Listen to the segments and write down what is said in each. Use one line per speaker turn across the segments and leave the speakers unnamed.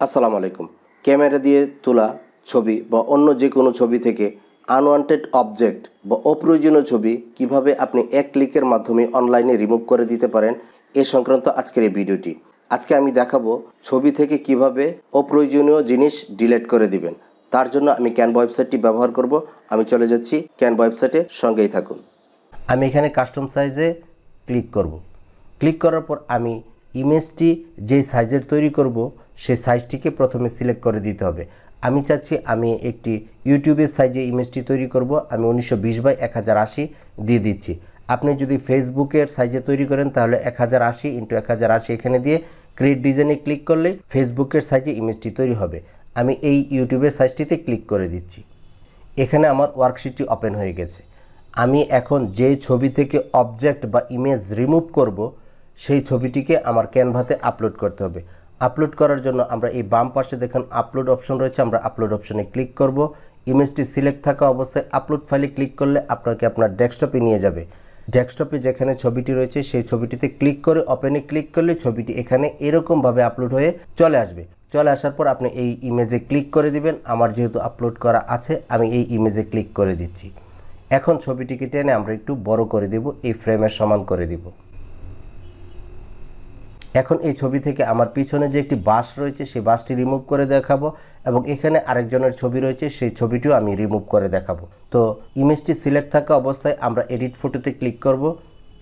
আসসালামু আলাইকুম। ক্যামেরা দিয়ে তোলা ছবি বা অন্য যে কোনো ছবি থেকে আনওয়ান্টেড অবজেক্ট বা অপ্রয়োজনীয় ছবি কিভাবে আপনি এক ক্লিকের মাধ্যমে অনলাইনে রিমুভ করে দিতে পারেন এ সংক্রান্ত আজকের এই ভিডিওটি। আজকে আমি দেখাবো ছবি থেকে কিভাবে অপ্রয়োজনীয় জিনিস ডিলিট করে দিবেন। তার জন্য আমি ক্যানভা ওয়েবসাইটটি ব্যবহার করব। আমি চলে যাচ্ছি ক্যানভা ওয়েবসাইটে, সঙ্গেই থাকুন। আমি এখানে কাস্টম সাইজে ক্লিক করব। ক্লিক করার পর আমি ইমেজটি যে সাইজের তৈরি করব সেই সাইজটিকে প্রথমে সিলেক্ট করে দিতে হবে। আমি চাচ্ছি আমি একটি ইউটিউবের সাইজে ইমেজটি তৈরি করব। আমি 1920x1080 দিয়ে দিচ্ছি। আপনি যদি ফেসবুকের সাইজে তৈরি করেন তাহলে 1080x1080 এখানে দিয়ে ক্রিয়েট ডিজাইনে ক্লিক করলে ফেসবুকের সাইজে ইমেজটি তৈরি হবে। আমি এই ইউটিউবের সাইজটিতে ক্লিক করে দিচ্ছি। এখানে আমার ওয়ার্কশিটটি ওপেন হয়ে গেছে। আমি এখন যে ছবি থেকে অবজেক্ট বা ইমেজ রিমুভ করব সেই ছবিটিকে আমার ক্যানভাতে আপলোড করতে হবে। আপলোড করার জন্য আমরা এই বাম পাশে দেখুন আপলোড অপশন রয়েছে, আমরা আপলোড অপশনে ক্লিক করব। ইমেজটি সিলেক্ট থাকা অবস্থায় আপলোড ফাইলে ক্লিক করলে আপনাকে আপনার ডেস্কটপে নিয়ে যাবে। ডেস্কটপে যেখানে ছবিটি রয়েছে সেই ছবিটিতে ক্লিক করে ওপেনে ক্লিক করলে ছবিটি এখানে এরকমভাবে আপলোড হয়ে চলে আসবে। চলে আসার পর আপনি এই ইমেজে ক্লিক করে দিবেন। আমার যেহেতু আপলোড করা আছে আমি এই ইমেজে ক্লিক করে দিচ্ছি। এখন ছবিটিকে টেনে আমরা একটু বড় করে দেব, এই ফ্রেমের সমান করে দিব। এখন এই ছবি থেকে আমার পিছনে যে একটি বাঁশ রয়েছে সেই বাঁশটি রিমুভ করে দেখাবো এবং এখানে আরেকজনের ছবি রয়েছে সেই ছবিটিও আমি রিমুভ করে দেখাবো। তো ইমেজটি সিলেক্ট থাকা অবস্থায় আমরা এডিট ফটোতে ক্লিক করব।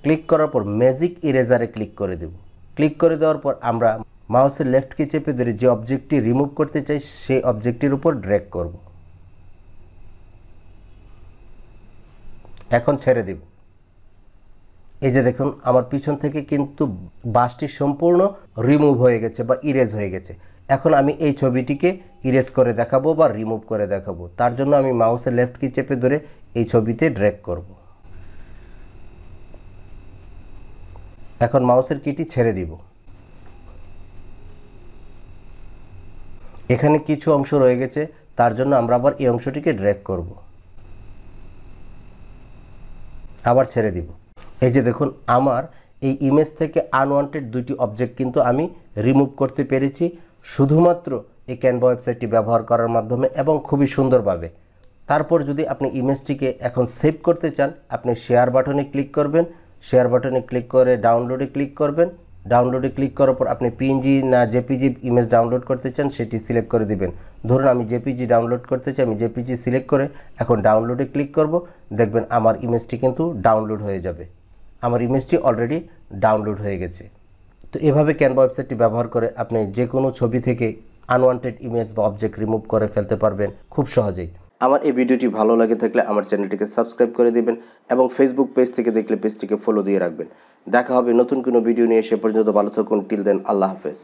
ক্লিক করার পর ম্যাজিক ইরেজারে ক্লিক করে দেব। ক্লিক করে দেওয়ার পর আমরা মাউসের লেফট কি চেপে ধরে যে অবজেক্টটি রিমুভ করতে চাই সেই অবজেক্টটির উপর ড্র্যাগ করব। এখন ছেড়ে দেব। এই যে দেখুন আমার পিছন থেকে কিন্তু বাঁশটি সম্পূর্ণ রিমুভ হয়ে গেছে বা ইরেজ হয়ে গেছে। এখন আমি এই ছবিটিকে ইরেজ করে দেখাবো বা রিমুভ করে দেখাবো। তার জন্য আমি মাউসের লেফট কি চেপে ধরে এই ছবিতে ড্র্যাগ করব। এখন মাউসের কিটি ছেড়ে দিব। এখানে কিছু অংশ রয়ে গেছে, তার জন্য আমরা আবার এই অংশটিকে ড্র্যাগ করব, আবার ছেড়ে দিব। এই যে দেখুন আমার এই ইমেজ থেকে আনওয়ান্টেড দুইটি অবজেক্ট কিন্তু আমি রিমুভ করতে পেরেছি শুধুমাত্র এই ক্যানভা ওয়েবসাইটটি ব্যবহার করার মাধ্যমে এবং খুবই সুন্দরভাবে। তারপর যদি আপনি ইমেজটিকে এখন সেভ করতে চান আপনি শেয়ার বাটনে ক্লিক করবেন। শেয়ার বাটনে ক্লিক করে ডাউনলোডে ক্লিক করবেন। ডাউনলোডে ক্লিক করার পর আপনি পিএনজি না জেপিজি ইমেজ ডাউনলোড করতে চান সেটি সিলেক্ট করে দিবেন। ধরুন আমি জেপিজি ডাউনলোড করতে চাই, আমি জেপিজি সিলেক্ট করে এখন ডাউনলোডে ক্লিক করব। দেখবেন আমার ইমেজটি কিন্তু ডাউনলোড হয়ে যাবে। আমার ইমেজটি অলরেডি ডাউনলোড হয়ে গেছে। তো এভাবে ক্যানভা ওয়েবসাইটটি ব্যবহার করে আপনি যে কোনো ছবি থেকে আনওয়ান্টেড ইমেজ বা অবজেক্ট রিমুভ করে ফেলতে পারবেন খুব সহজেই। আমার এই ভিডিওটি ভালো লাগে থাকলে আমার চ্যানেলটিকে সাবস্ক্রাইব করে দিবেন এবং ফেসবুক পেজ থেকে দেখলে পেজটিকে ফলো দিয়ে রাখবেন। দেখা হবে নতুন কোনো ভিডিও নিয়ে, সে পর্যন্ত ভালো থাকুন। টিল দেন, আল্লাহ হাফেজ।